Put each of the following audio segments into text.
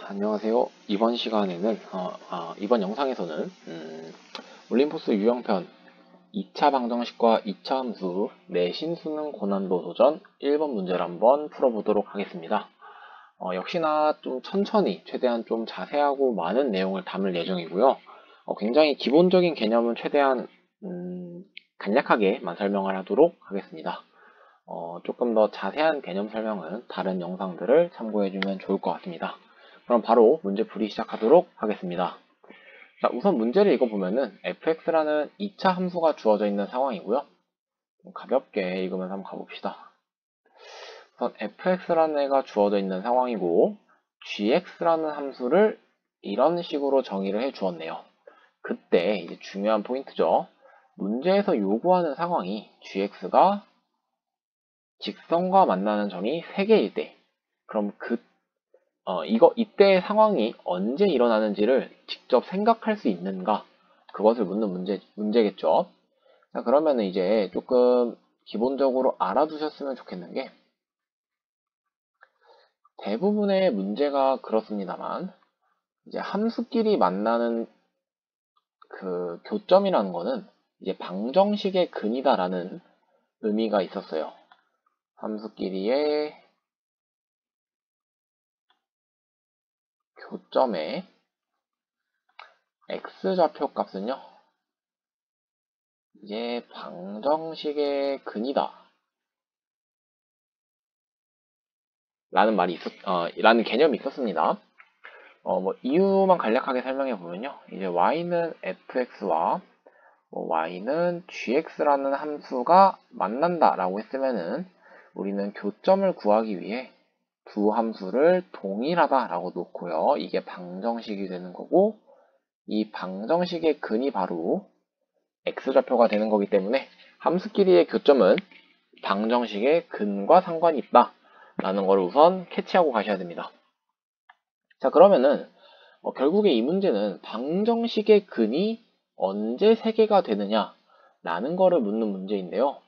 안녕하세요. 이번 시간에는 이번 영상에서는 올림포스 유형편 2차 방정식과 2차 함수 내신 수능 고난도 도전 1번 문제를 한번 풀어보도록 하겠습니다. 역시나 좀 천천히 최대한 좀 자세하고 많은 내용을 담을 예정이고요. 굉장히 기본적인 개념은 최대한 간략하게만 설명을 하도록 하겠습니다. 조금 더 자세한 개념 설명은 다른 영상들을 참고해주면 좋을 것 같습니다. 그럼 바로 문제 풀이 시작하도록 하겠습니다. 자, 우선 문제를 읽어보면은 fx라는 2차 함수가 주어져 있는 상황이고요. 가볍게 읽으면서 한번 가봅시다. 우선 fx라는 애가 주어져 있는 상황이고 gx라는 함수를 이런 식으로 정의를 해 주었네요. 그때 이제 중요한 포인트죠. 문제에서 요구하는 상황이 gx가 직선과 만나는 점이 3개일 때, 그럼 이때의 상황이 언제 일어나는지를 직접 생각할 수 있는가? 그것을 묻는 문제겠죠. 자, 그러면은 이제 조금 기본적으로 알아두셨으면 좋겠는 게, 대부분의 문제가 그렇습니다만, 이제 함수끼리 만나는 그 교점이라는 거는 이제 방정식의 근이다라는 의미가 있었어요. 함수끼리의 교점의 x좌표 값은요, 이제 방정식의 근이다 라는 개념이 있었습니다. 이유만 간략하게 설명해 보면요, 이제 y는 fx와 y는 gx라는 함수가 만난다라고 했으면은 우리는 교점을 구하기 위해 두 함수를 동일하다라고 놓고요, 이게 방정식이 되는 거고, 이 방정식의 근이 바로 x좌표가 되는 거기 때문에 함수끼리의 교점은 방정식의 근과 상관이 있다 라는 걸 우선 캐치하고 가셔야 됩니다. 자, 그러면은 결국에 이 문제는 방정식의 근이 언제 3개가 되느냐 라는 거를 묻는 문제인데요.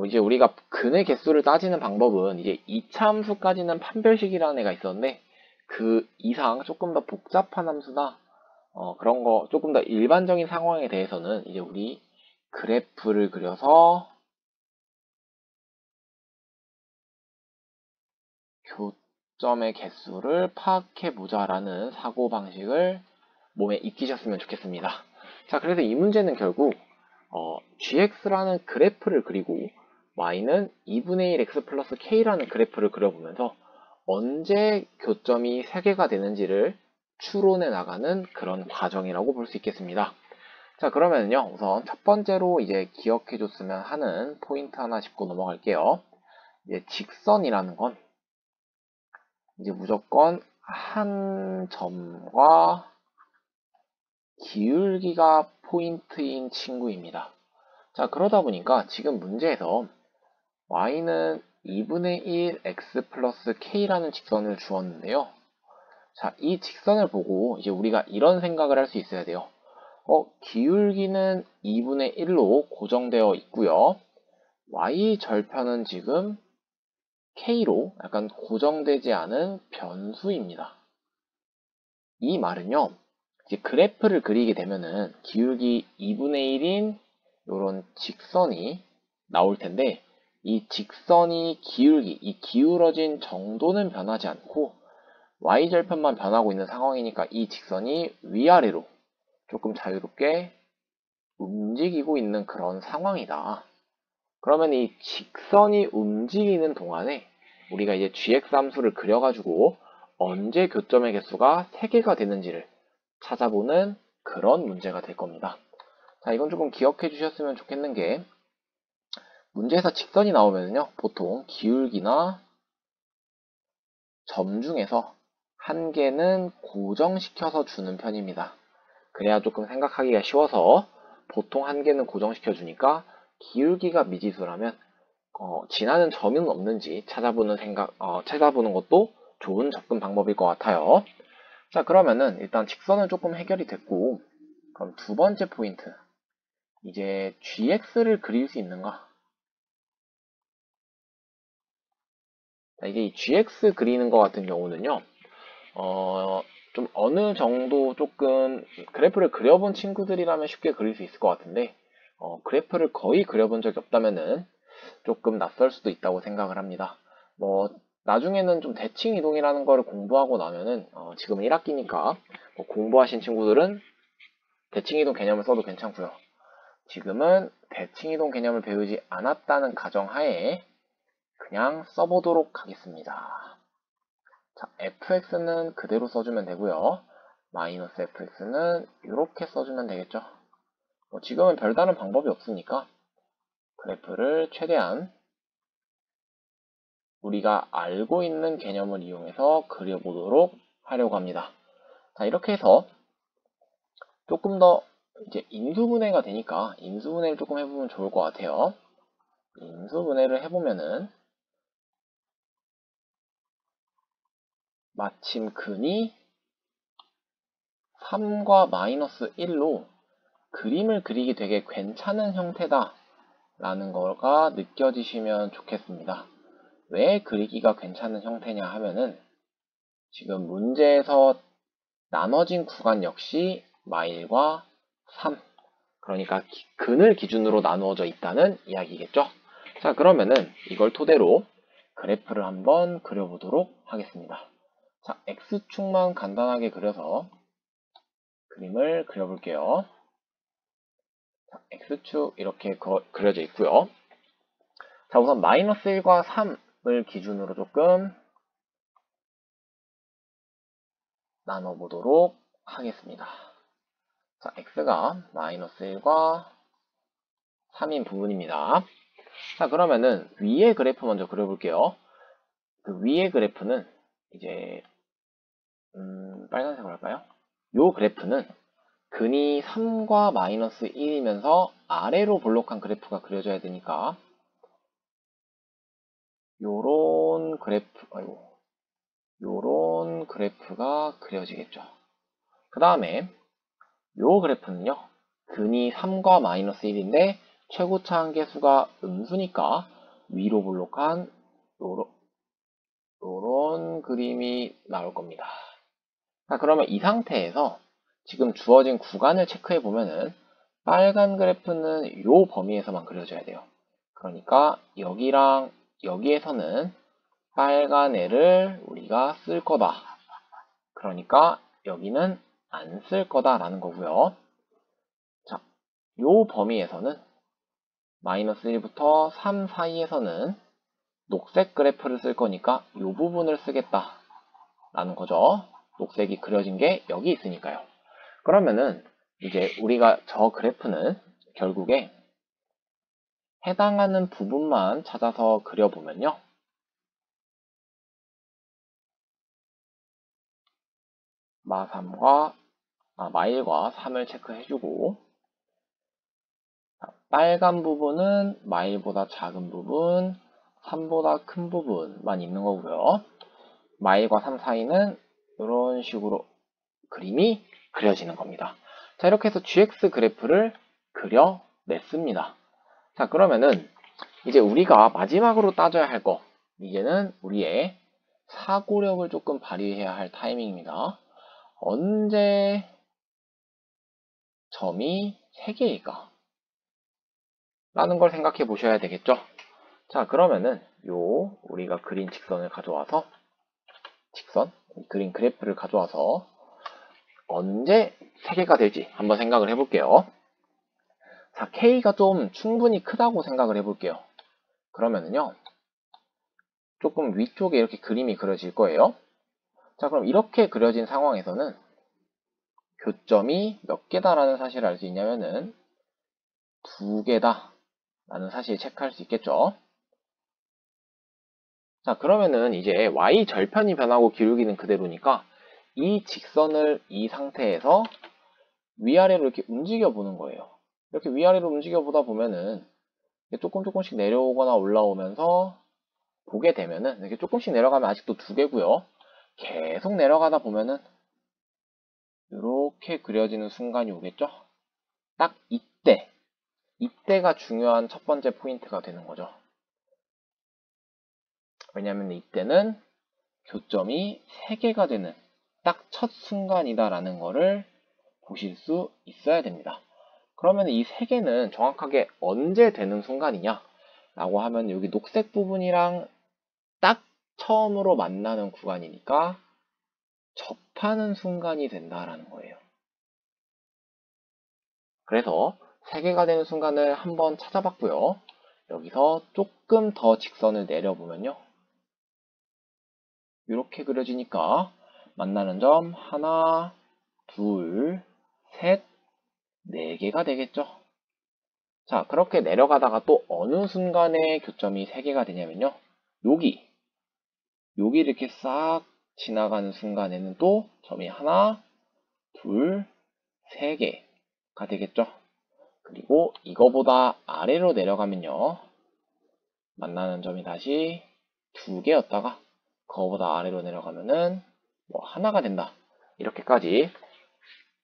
이제 우리가 근의 개수를 따지는 방법은 이제 2차 함수까지는 판별식이라는 애가 있었는데, 그 이상 조금 더 복잡한 함수나 그런 거 조금 더 일반적인 상황에 대해서는 이제 우리 그래프를 그려서 교점의 개수를 파악해보자라는 사고방식을 몸에 익히셨으면 좋겠습니다. 자, 그래서 이 문제는 결국 gx라는 그래프를 그리고 y는 2분의 1 x 플러스 k라는 그래프를 그려보면서 언제 교점이 3개가 되는지를 추론해 나가는 그런 과정이라고 볼 수 있겠습니다. 자, 그러면요, 우선 첫 번째로 이제 기억해 줬으면 하는 포인트 하나 짚고 넘어갈게요. 이제 직선이라는 건 이제 무조건 한 점과 기울기가 포인트인 친구입니다. 자, 그러다 보니까 지금 문제에서 y는 2분의 1 x 플러스 k라는 직선을 주었는데요. 자, 이 직선을 보고 이제 우리가 이런 생각을 할 수 있어야 돼요. 기울기는 2분의 1로 고정되어 있고요. y 절편은 지금 k로 약간 고정되지 않은 변수입니다. 이 말은요, 이제 그래프를 그리게 되면은 기울기 2분의 1인 이런 직선이 나올 텐데, 이 직선이 이 기울어진 정도는 변하지 않고 y절편만 변하고 있는 상황이니까 이 직선이 위아래로 조금 자유롭게 움직이고 있는 그런 상황이다. 그러면 이 직선이 움직이는 동안에 우리가 이제 gx 함수를 그려가지고 언제 교점의 개수가 3개가 되는지를 찾아보는 그런 문제가 될 겁니다. 자, 이건 조금 기억해 주셨으면 좋겠는 게, 문제에서 직선이 나오면요, 보통 기울기나 점 중에서 한 개는 고정시켜서 주는 편입니다. 그래야 조금 생각하기가 쉬워서 보통 한 개는 고정시켜 주니까 기울기가 미지수라면 지나는 점은 없는지 찾아보는 것도 좋은 접근 방법일 것 같아요. 자, 그러면은 일단 직선은 조금 해결이 됐고, 그럼 두 번째 포인트, 이제 gx를 그릴 수 있는가? 자, 이제 이 gx 그리는 것 같은 경우는요, 좀 어느 정도 조금 그래프를 그려본 친구들이라면 쉽게 그릴 수 있을 것 같은데, 그래프를 거의 그려본 적이 없다면은 조금 낯설 수도 있다고 생각을 합니다. 뭐, 나중에는 좀 대칭 이동이라는 거를 공부하고 나면은, 지금은 1학기니까, 공부하신 친구들은 대칭 이동 개념을 써도 괜찮고요. 지금은 대칭 이동 개념을 배우지 않았다는 가정하에 그냥 써보도록 하겠습니다. 자, fx는 그대로 써주면 되고요. 마이너스 fx는 이렇게 써주면 되겠죠. 지금은 별다른 방법이 없으니까 그래프를 최대한 우리가 알고 있는 개념을 이용해서 그려보도록 하려고 합니다. 자, 이렇게 해서 조금 더 이제 인수분해가 되니까 인수분해를 조금 해보면 좋을 것 같아요. 인수분해를 해보면은 마침 근이 3과 마이너스 1로 그림을 그리기 되게 괜찮은 형태다 라는 거가 느껴지시면 좋겠습니다. 왜 그리기가 괜찮은 형태냐 하면은 지금 문제에서 나눠진 구간 역시 마일과 3, 그러니까 근을 기준으로 나누어져 있다는 이야기겠죠. 자, 그러면은 이걸 토대로 그래프를 한번 그려보도록 하겠습니다. 자, X축만 간단하게 그려서 그림을 그려볼게요. 자, X축 이렇게 그려져 있고요. 자, 우선 마이너스 1과 3을 기준으로 조금 나눠보도록 하겠습니다. 자, X가 마이너스 1과 3인 부분입니다. 자, 그러면은 위의 그래프 먼저 그려볼게요. 그 위의 그래프는 이제 빨간색으로 할까요? 요 그래프는 근이 3과 마이너스 1이면서 아래로 볼록한 그래프가 그려져야 되니까 요런 그래프가 그려지겠죠. 그 다음에 요 그래프는요, 근이 3과 마이너스 1인데 최고차 한계수가 음수니까 위로 볼록한 요런 그림이 나올 겁니다. 자, 그러면 이 상태에서 지금 주어진 구간을 체크해 보면은 빨간 그래프는 요 범위에서만 그려져야 돼요. 그러니까 여기랑 여기에서는 빨간 애를 우리가 쓸 거다. 그러니까 여기는 안 쓸 거다라는 거고요. 자, 요 범위에서는 마이너스 1부터 3 사이에서는 녹색 그래프를 쓸 거니까 요 부분을 쓰겠다라는 거죠. 녹색이 그려진 게 여기 있으니까요. 그러면은 이제 우리가 저 그래프는 결국에 해당하는 부분만 찾아서 그려보면요. 마일과 3을 체크해주고, 빨간 부분은 마일보다 작은 부분, 3보다 큰 부분만 있는 거고요. 마일과 3 사이는 이런 식으로 그림이 그려지는 겁니다. 자, 이렇게 해서 GX 그래프를 그려냈습니다. 자, 그러면은 이제 우리가 마지막으로 따져야 할 거, 이제는 우리의 사고력을 조금 발휘해야 할 타이밍입니다. 언제 점이 3개일까? 라는 걸 생각해 보셔야 되겠죠? 자, 그러면은 우리가 그린 직선을 가져와서 그린 그래프를 가져와서 언제 3개가 될지 한번 생각을 해볼게요. 자, K가 좀 충분히 크다고 생각을 해볼게요. 그러면은요, 조금 위쪽에 이렇게 그림이 그려질 거예요. 자, 그럼 이렇게 그려진 상황에서는 교점이 몇 개다라는 사실을 알 수 있냐면은 2개다 라는 사실을 체크할 수 있겠죠. 자, 그러면은 이제 y 절편이 변하고 기울기는 그대로니까 이 직선을 이 상태에서 위아래로 이렇게 움직여 보는 거예요. 이렇게 위아래로 움직여 보다 보면은 조금씩 내려오거나 올라오면서 보게 되면은 이렇게 조금씩 내려가면 아직도 2개고요. 계속 내려가다 보면은 이렇게 그려지는 순간이 오겠죠. 딱 이때가 중요한 첫 번째 포인트가 되는 거죠. 왜냐면 이때는 교점이 3개가 되는 딱 첫 순간이다라는 거를 보실 수 있어야 됩니다. 그러면 이 세 개는 정확하게 언제 되는 순간이냐? 라고 하면 여기 녹색 부분이랑 딱 처음으로 만나는 구간이니까 접하는 순간이 된다라는 거예요. 그래서 세 개가 되는 순간을 한번 찾아봤고요. 여기서 조금 더 직선을 내려보면요. 이렇게 그려지니까 만나는 점 하나, 둘, 셋, 네 개가 되겠죠. 자, 그렇게 내려가다가 또 어느 순간에 교점이 3개가 되냐면요. 여기 이렇게 싹 지나가는 순간에는 또 점이 하나, 둘, 3개가 되겠죠. 그리고 이거보다 아래로 내려가면요. 만나는 점이 다시 2개였다가 그거보다 아래로 내려가면은 뭐 하나가 된다. 이렇게까지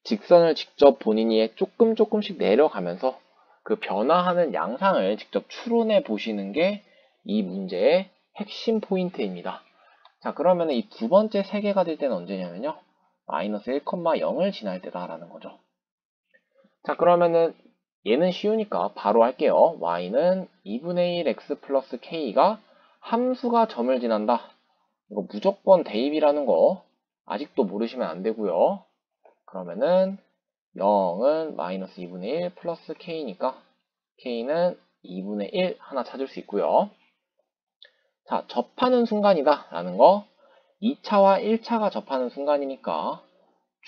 직선을 직접 본인이 조금씩 내려가면서 그 변화하는 양상을 직접 추론해 보시는 게 이 문제의 핵심 포인트입니다. 자, 그러면 이 두 번째 세 개가 될 때는 언제냐면요. 마이너스 1,0을 지날 때다라는 거죠. 자, 그러면은 얘는 쉬우니까 바로 할게요. y는 2분의 1 x 플러스 k가 함수가 점을 지난다. 이거 무조건 대입이라는 거 아직도 모르시면 안 되고요. 그러면은 0은 마이너스 2분의 1 플러스 k니까 k는 2분의 1 하나 찾을 수 있고요. 자, 접하는 순간이다 라는 거 2차와 1차가 접하는 순간이니까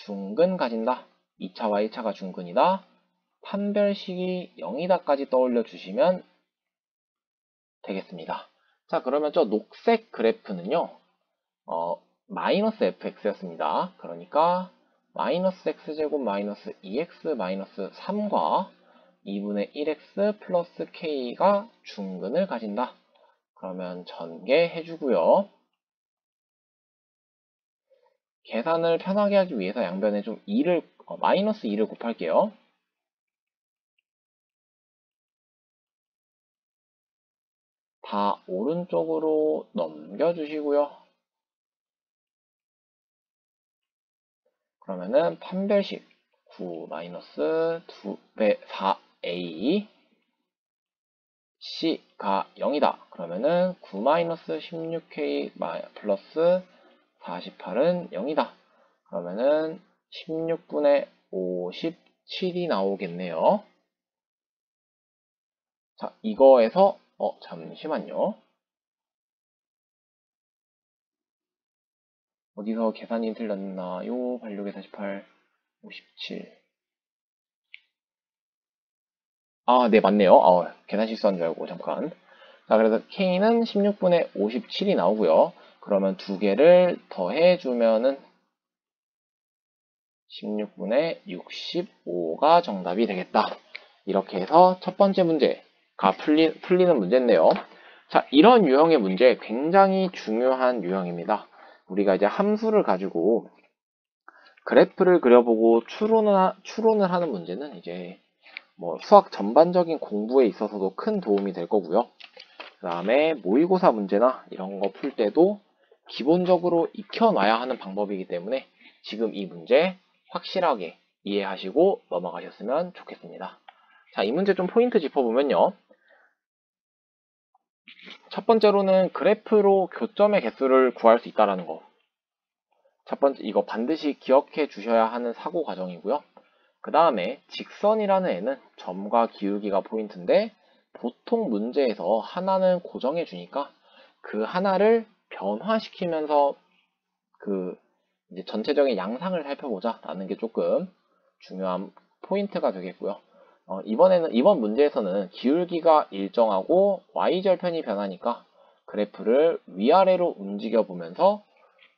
중근 가진다. 2차와 1차가 중근이다. 판별식이 0이다까지 떠올려 주시면 되겠습니다. 자, 그러면 저 녹색 그래프는요. 마이너스 fx였습니다. 그러니까 마이너스 x제곱 마이너스 2x 마이너스 3과 2분의 1x 플러스 k가 중근을 가진다. 그러면 전개해 주고요. 계산을 편하게 하기 위해서 양변에 좀 마이너스 2를 곱할게요. 다 오른쪽으로 넘겨주시고요. 그러면은 판별식 9 마이너스 2배 4a c가 0이다. 그러면은 9 마이너스 16k 플러스 48은 0이다. 그러면은 16분의 57이 나오겠네요. 자, 이거에서 잠시만요. 어디서 계산이 틀렸나요? 반륙의 48, 57. 아, 네, 맞네요. 계산 실수한 줄 알고, 잠깐. 자, 그래서 K는 16분의 57이 나오고요. 그러면 두 개를 더해주면은 16분의 65가 정답이 되겠다. 이렇게 해서 첫 번째 문제가 풀리는 문제인데요. 자, 이런 유형의 문제 굉장히 중요한 유형입니다. 우리가 이제 함수를 가지고 그래프를 그려보고 추론을 하는 문제는 이제 뭐 수학 전반적인 공부에 있어서도 큰 도움이 될 거고요. 그 다음에 모의고사 문제나 이런 거 풀 때도 기본적으로 익혀놔야 하는 방법이기 때문에 지금 이 문제 확실하게 이해하시고 넘어가셨으면 좋겠습니다. 자, 이 문제 좀 포인트 짚어보면요. 첫 번째로는 그래프로 교점의 개수를 구할 수 있다는 거. 첫 번째, 이거 반드시 기억해 주셔야 하는 사고 과정이고요. 그 다음에 직선이라는 애는 점과 기울기가 포인트인데 보통 문제에서 하나는 고정해 주니까 그 하나를 변화시키면서 그 이제 전체적인 양상을 살펴보자 라는 게 조금 중요한 포인트가 되겠고요. 이번 문제에서는 기울기가 일정하고 y절편이 변하니까 그래프를 위아래로 움직여 보면서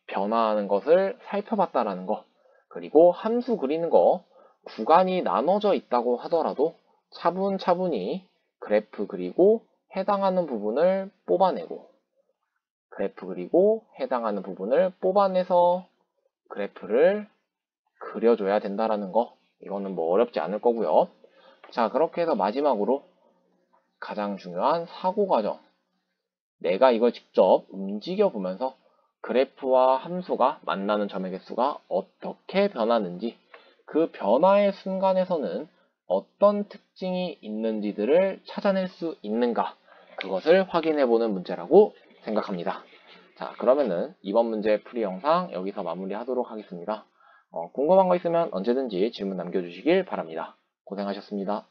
변화하는 것을 살펴봤다라는 거. 그리고 함수 그리는 거 구간이 나눠져 있다고 하더라도 차분차분히 그래프 그리고 해당하는 부분을 뽑아내고 그래프 그리고 해당하는 부분을 뽑아내서 그래프를 그려줘야 된다라는 거. 이거는 뭐 어렵지 않을 거고요. 자, 그렇게 해서 마지막으로 가장 중요한 사고 과정. 내가 이걸 직접 움직여 보면서 그래프와 함수가 만나는 점의 개수가 어떻게 변하는지, 그 변화의 순간에서는 어떤 특징이 있는지들을 찾아낼 수 있는가, 그것을 확인해보는 문제라고 생각합니다. 자, 그러면은 이번 문제 풀이 영상 여기서 마무리하도록 하겠습니다. 궁금한 거 있으면 언제든지 질문 남겨주시길 바랍니다. 고생하셨습니다.